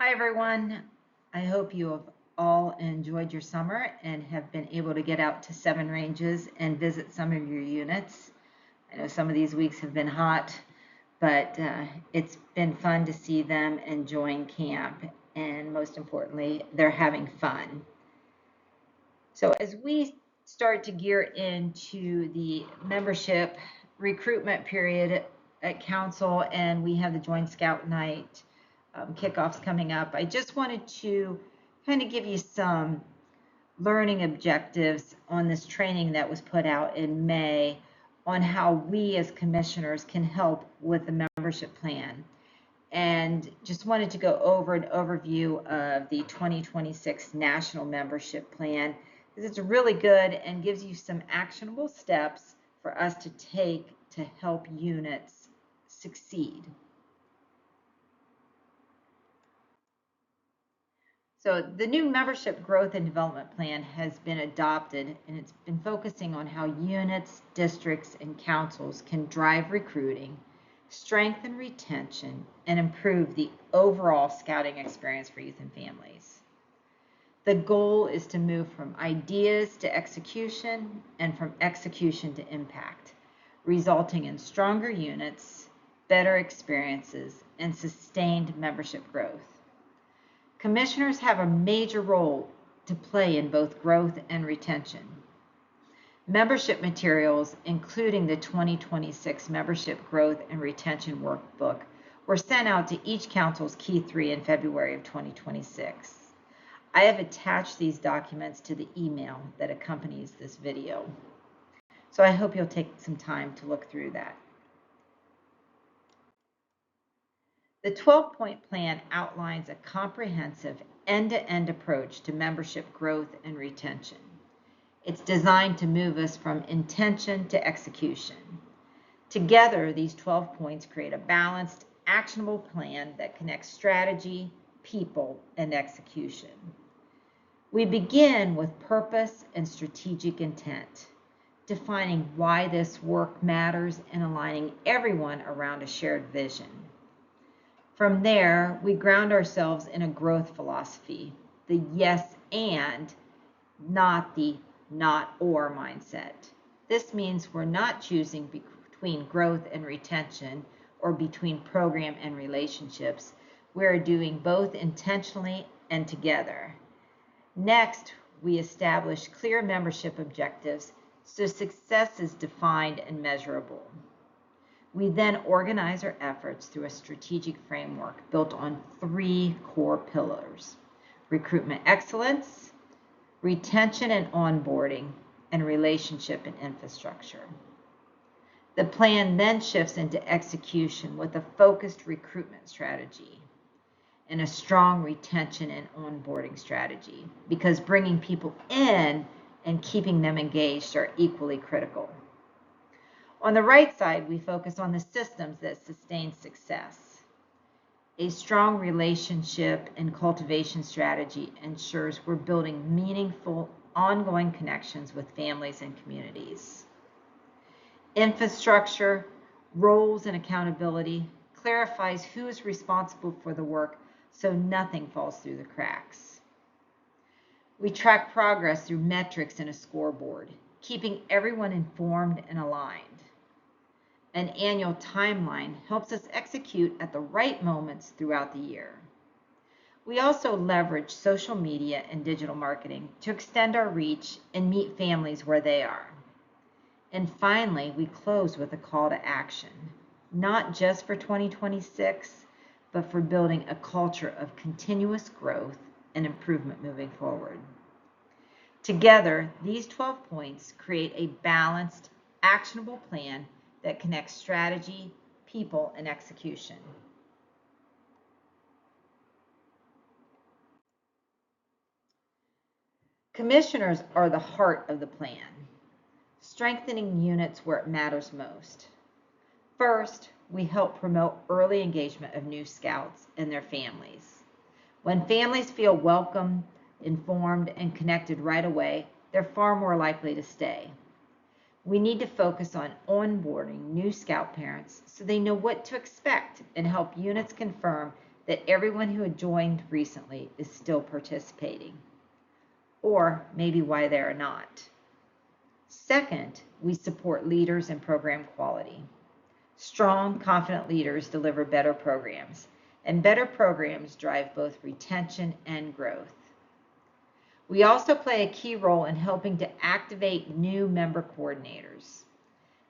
Hi, everyone. I hope you have all enjoyed your summer and have been able to get out to 7 ranges and visit some of your units. I know some of these weeks have been hot, but it's been fun to see them enjoying camp, and most importantly, they're having fun. So as we start to gear into the membership recruitment period at council, and we have the Joint Scout Night kickoffs coming up, I just wanted to kind of give you some learning objectives on this training that was put out in May on how we as commissioners can help with the membership plan. And just wanted to go over an overview of the 2026 National Membership Plan, because it's really good and gives you some actionable steps for us to take to help units succeed. So the new membership growth and development plan has been adopted, and it's been focusing on how units, districts, and councils can drive recruiting, strengthen retention, and improve the overall scouting experience for youth and families. The goal is to move from ideas to execution and from execution to impact, resulting in stronger units, better experiences, and sustained membership growth. Commissioners have a major role to play in both growth and retention. Membership materials, including the 2026 Membership Growth and Retention Workbook, were sent out to each council's Key 3 in February of 2026. I have attached these documents to the email that accompanies this video. So I hope you'll take some time to look through that. The 12-point plan outlines a comprehensive end-to-end approach to membership growth and retention. It's designed to move us from intention to execution. Together, these 12 points create a balanced, actionable plan that connects strategy, people, and execution. We begin with purpose and strategic intent, defining why this work matters and aligning everyone around a shared vision. From there, we ground ourselves in a growth philosophy, the yes and, not the not or mindset. This means we're not choosing between growth and retention or between program and relationships. We're doing both intentionally and together. Next, we establish clear membership objectives so success is defined and measurable. We then organize our efforts through a strategic framework built on 3 core pillars: recruitment excellence, retention and onboarding, and relationship and infrastructure. The plan then shifts into execution with a focused recruitment strategy and a strong retention and onboarding strategy, because bringing people in and keeping them engaged are equally critical. On the right side, we focus on the systems that sustain success. A strong relationship and cultivation strategy ensures we're building meaningful, ongoing connections with families and communities. Infrastructure, roles, and accountability clarifies who is responsible for the work so nothing falls through the cracks. We track progress through metrics and a scoreboard, keeping everyone informed and aligned. An annual timeline helps us execute at the right moments throughout the year. We also leverage social media and digital marketing to extend our reach and meet families where they are. And finally, we close with a call to action, not just for 2026, but for building a culture of continuous growth and improvement moving forward. Together, these 12 points create a balanced, actionable plan that connects strategy, people, and execution. Commissioners are the heart of the plan, strengthening units where it matters most. First, we help promote early engagement of new scouts and their families. When families feel welcome, informed, and connected right away, they're far more likely to stay. We need to focus on onboarding new scout parents so they know what to expect and help units confirm that everyone who had joined recently is still participating, or maybe why they are not. Second, we support leaders and program quality. Strong, confident leaders deliver better programs, and better programs drive both retention and growth. We also play a key role in helping to activate new member coordinators.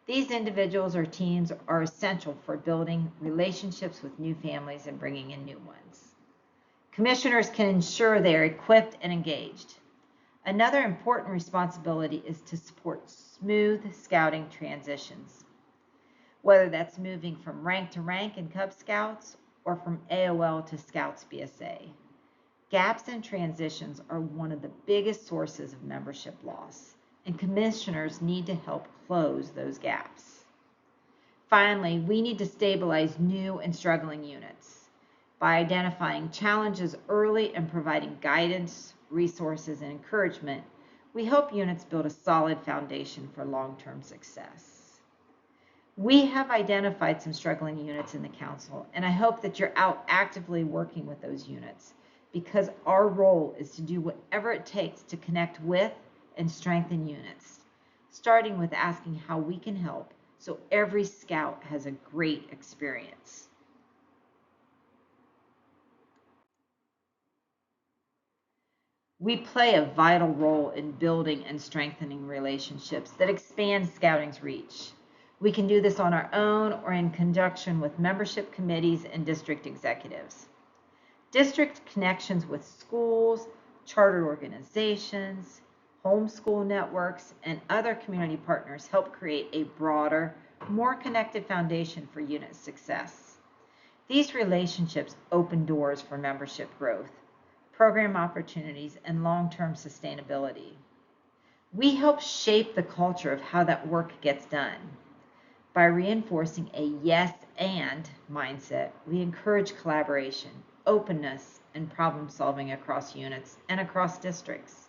These individuals or teams are essential for building relationships with new families and bringing in new ones. Commissioners can ensure they are equipped and engaged. Another important responsibility is to support smooth scouting transitions, whether that's moving from rank to rank in Cub Scouts or from AOL to Scouts BSA. Gaps in transitions are one of the biggest sources of membership loss, and commissioners need to help close those gaps. Finally, we need to stabilize new and struggling units. By identifying challenges early and providing guidance, resources, and encouragement, we help units build a solid foundation for long-term success. We have identified some struggling units in the council, and I hope that you're out actively working with those units, because our role is to do whatever it takes to connect with and strengthen units, starting with asking how we can help so every scout has a great experience. We play a vital role in building and strengthening relationships that expand Scouting's reach. We can do this on our own or in conjunction with membership committees and district executives. District connections with schools, charter organizations, homeschool networks, and other community partners help create a broader, more connected foundation for unit success. These relationships open doors for membership growth, program opportunities, and long-term sustainability. We help shape the culture of how that work gets done. By reinforcing a yes and mindset, we encourage collaboration, openness, and problem solving across units and across districts.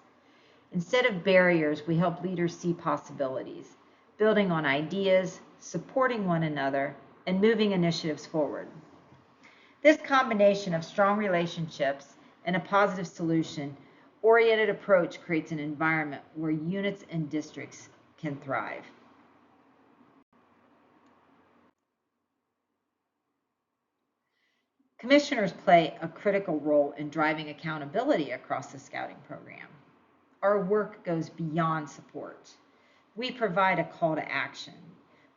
Instead of barriers, we help leaders see possibilities, building on ideas, supporting one another, and moving initiatives forward. This combination of strong relationships and a positive solution-oriented approach creates an environment where units and districts can thrive. Commissioners play a critical role in driving accountability across the Scouting program. Our work goes beyond support. We provide a call to action.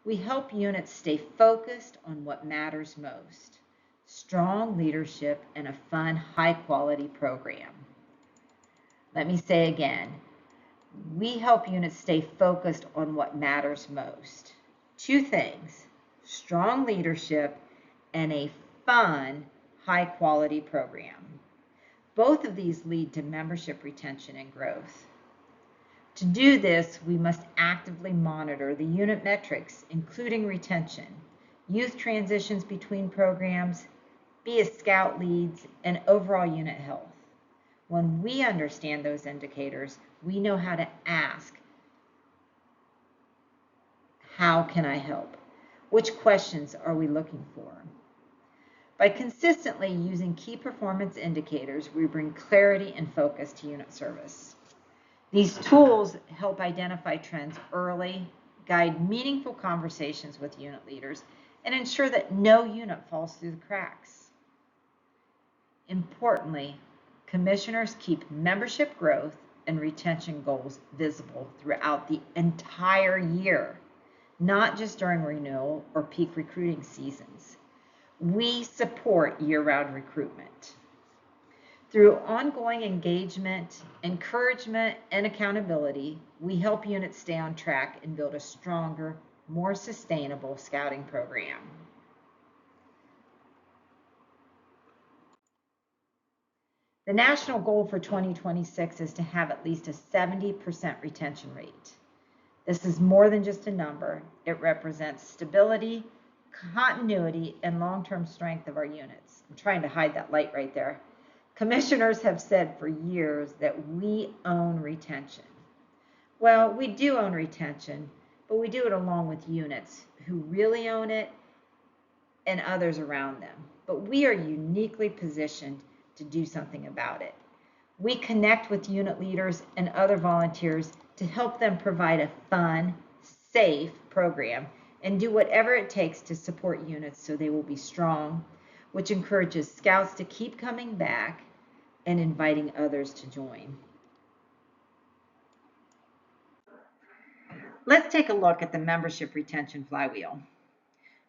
We help units stay focused on what matters most: strong leadership and a fun, high-quality program. Let me say again, we help units stay focused on what matters most. Two things: strong leadership and a fun, high-quality program. Both of these lead to membership retention and growth. To do this, we must actively monitor the unit metrics, including retention, youth transitions between programs, be a scout leads, and overall unit health. When we understand those indicators, we know how to ask, how can I help? Which questions are we looking for? By consistently using key performance indicators, we bring clarity and focus to unit service. These tools help identify trends early, guide meaningful conversations with unit leaders, and ensure that no unit falls through the cracks. Importantly, commissioners keep membership growth and retention goals visible throughout the entire year, not just during renewal or peak recruiting seasons. We support year-round recruitment. Through ongoing engagement, encouragement, and accountability, we help units stay on track and build a stronger, more sustainable Scouting program. The national goal for 2026 is to have at least a 70% retention rate. This is more than just a number. It represents stability, continuity, and long-term strength of our units. I'm trying to hide that light right there. Commissioners have said for years that we own retention. Well, we do own retention, but we do it along with units who really own it and others around them. but we are uniquely positioned to do something about it. We connect with unit leaders and other volunteers to help them provide a fun, safe program and do whatever it takes to support units so they will be strong, which encourages scouts to keep coming back and inviting others to join. Let's take a look at the membership retention flywheel.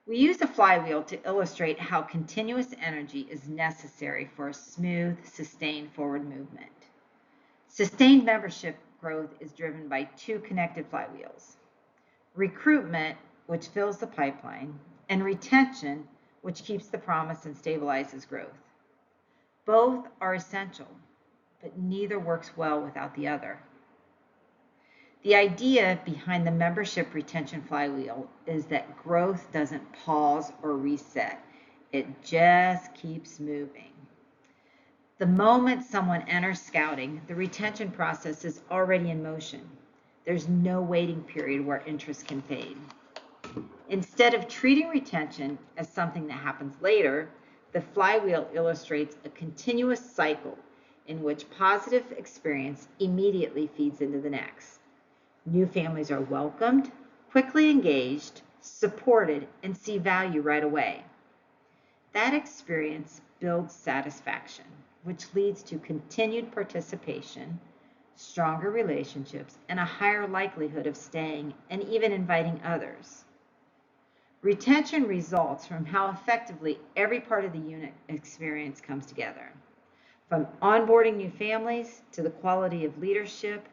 We use the flywheel to illustrate how continuous energy is necessary for a smooth, sustained forward movement. Sustained membership growth is driven by two connected flywheels: recruitment, which fills the pipeline, and retention, which keeps the promise and stabilizes growth. Both are essential, but neither works well without the other. The idea behind the membership retention flywheel is that growth doesn't pause or reset. It just keeps moving. The moment someone enters scouting, the retention process is already in motion. There's no waiting period where interest can fade. Instead of treating retention as something that happens later, the flywheel illustrates a continuous cycle in which positive experience immediately feeds into the next. New families are welcomed, quickly engaged, supported, and see value right away. That experience builds satisfaction, which leads to continued participation, stronger relationships, and a higher likelihood of staying and even inviting others. Retention results from how effectively every part of the unit experience comes together, from onboarding new families to the quality of leadership,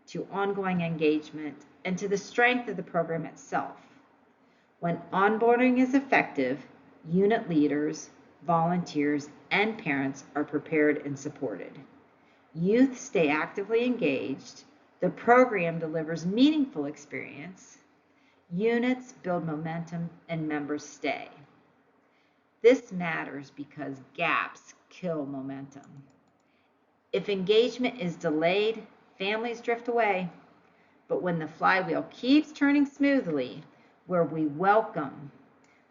to ongoing engagement, and to the strength of the program itself. When onboarding is effective, unit leaders, volunteers, and parents are prepared and supported. Youth stay actively engaged, the program delivers meaningful experience, units build momentum, and members stay. This matters because gaps kill momentum. If engagement is delayed, families drift away. But when the flywheel keeps turning smoothly, where we welcome,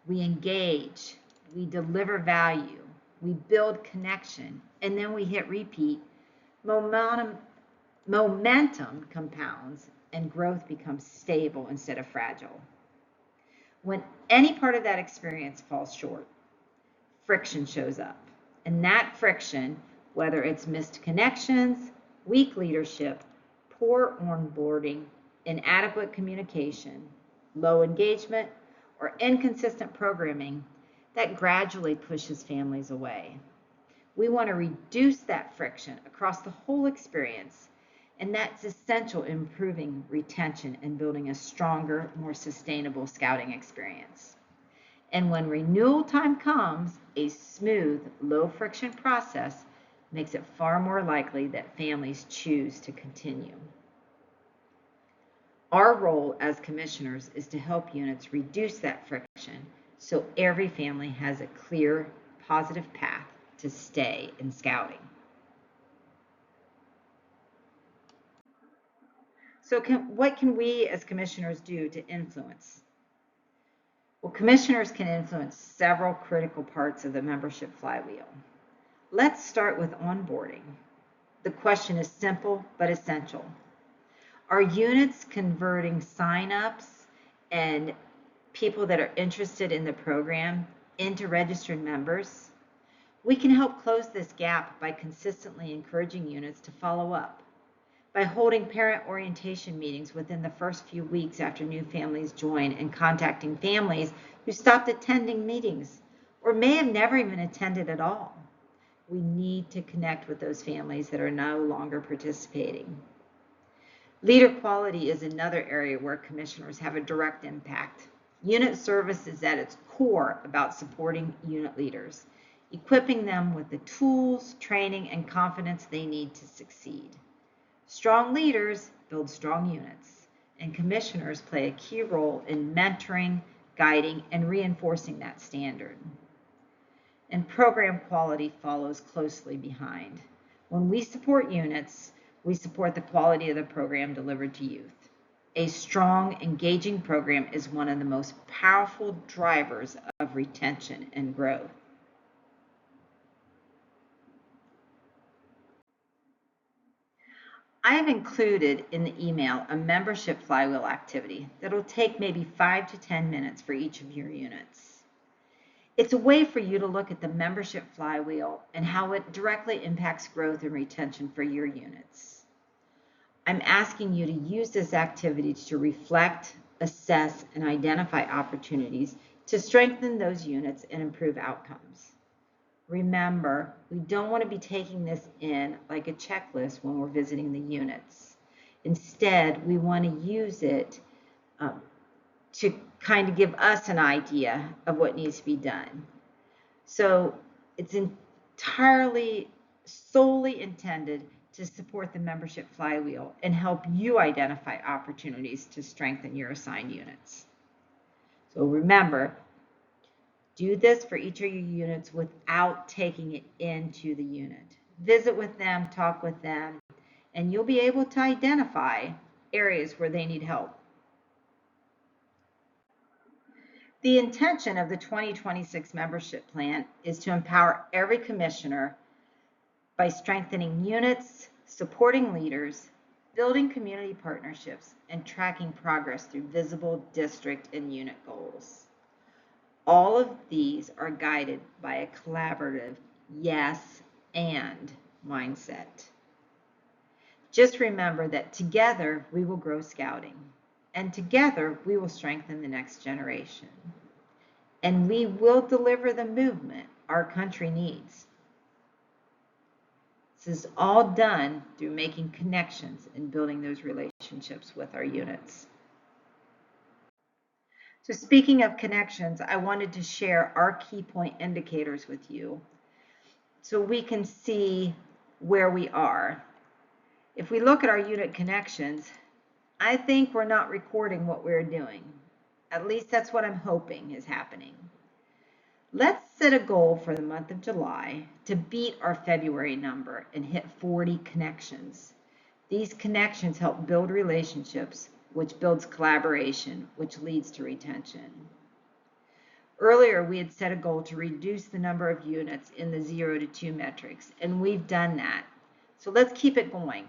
we engage, we deliver value, we build connection, and then we hit repeat, momentum compounds and growth becomes stable instead of fragile. When any part of that experience falls short, friction shows up. And that friction, whether it's missed connections, weak leadership, poor onboarding, inadequate communication, low engagement, or inconsistent programming, that gradually pushes families away. We want to reduce that friction across the whole experience, and that's essential in improving retention and building a stronger, more sustainable scouting experience. And when renewal time comes, a smooth, low-friction process makes it far more likely that families choose to continue. Our role as commissioners is to help units reduce that friction so every family has a clear, positive path to stay in scouting. So what can we as commissioners do to influence? Well, commissioners can influence several critical parts of the membership flywheel. Let's start with onboarding. The question is simple but essential. Are units converting sign-ups and people that are interested in the program into registered members? We can help close this gap by consistently encouraging units to follow up, by holding parent orientation meetings within the first few weeks after new families join, and contacting families who stopped attending meetings or may have never even attended at all. We need to connect with those families that are no longer participating. Leader quality is another area where commissioners have a direct impact. Unit service is at its core about supporting unit leaders, equipping them with the tools, training, and confidence they need to succeed. Strong leaders build strong units, and commissioners play a key role in mentoring, guiding, and reinforcing that standard. And program quality follows closely behind. When we support units, we support the quality of the program delivered to youth. A strong, engaging program is one of the most powerful drivers of retention and growth. I have included in the email a membership flywheel activity that'll take maybe 5 to 10 minutes for each of your units. It's a way for you to look at the membership flywheel and how it directly impacts growth and retention for your units. I'm asking you to use this activity to reflect, assess, and identify opportunities to strengthen those units and improve outcomes. Remember, we don't want to be taking this in like a checklist when we're visiting the units. Instead, we want to use it to kind of give us an idea of what needs to be done. So it's entirely, solely intended to support the membership flywheel and help you identify opportunities to strengthen your assigned units. So remember, do this for each of your units without taking it into the unit. Visit with them, talk with them, and you'll be able to identify areas where they need help. The intention of the 2026 membership plan is to empower every commissioner by strengthening units, supporting leaders, building community partnerships, and tracking progress through visible district and unit goals. All of these are guided by a collaborative yes and mindset. Just remember that together we will grow scouting, and together we will strengthen the next generation. And we will deliver the movement our country needs. This is all done through making connections and building those relationships with our units. So speaking of connections, I wanted to share our key point indicators with you so we can see where we are. If we look at our unit connections, I think we're not recording what we're doing. At least that's what I'm hoping is happening. Let's set a goal for the month of July to beat our February number and hit 40 connections. These connections help build relationships, which builds collaboration, which leads to retention. Earlier, we had set a goal to reduce the number of units in the 0 to 2 metrics, and we've done that. So let's keep it going.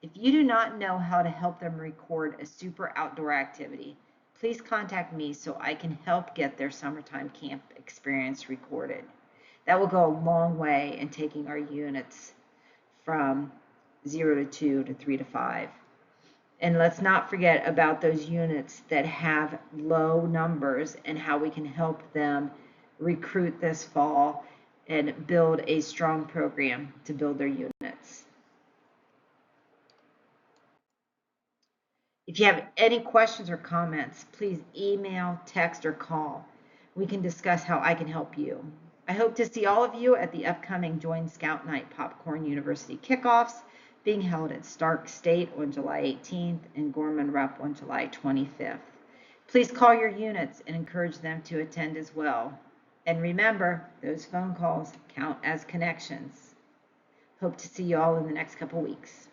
If you do not know how to help them record a super outdoor activity, please contact me so I can help get their summertime camp experience recorded. That will go a long way in taking our units from 0 to 2 to 3 to 5. And let's not forget about those units that have low numbers and how we can help them recruit this fall and build a strong program to build their units. If you have any questions or comments, please email, text, or call. We can discuss how I can help you. I hope to see all of you at the upcoming Join Scout Night Popcorn University kickoffs being held at Stark State on July 18th and Gorman Rupp on July 25th. Please call your units and encourage them to attend as well. And remember, those phone calls count as connections. Hope to see you all in the next couple weeks.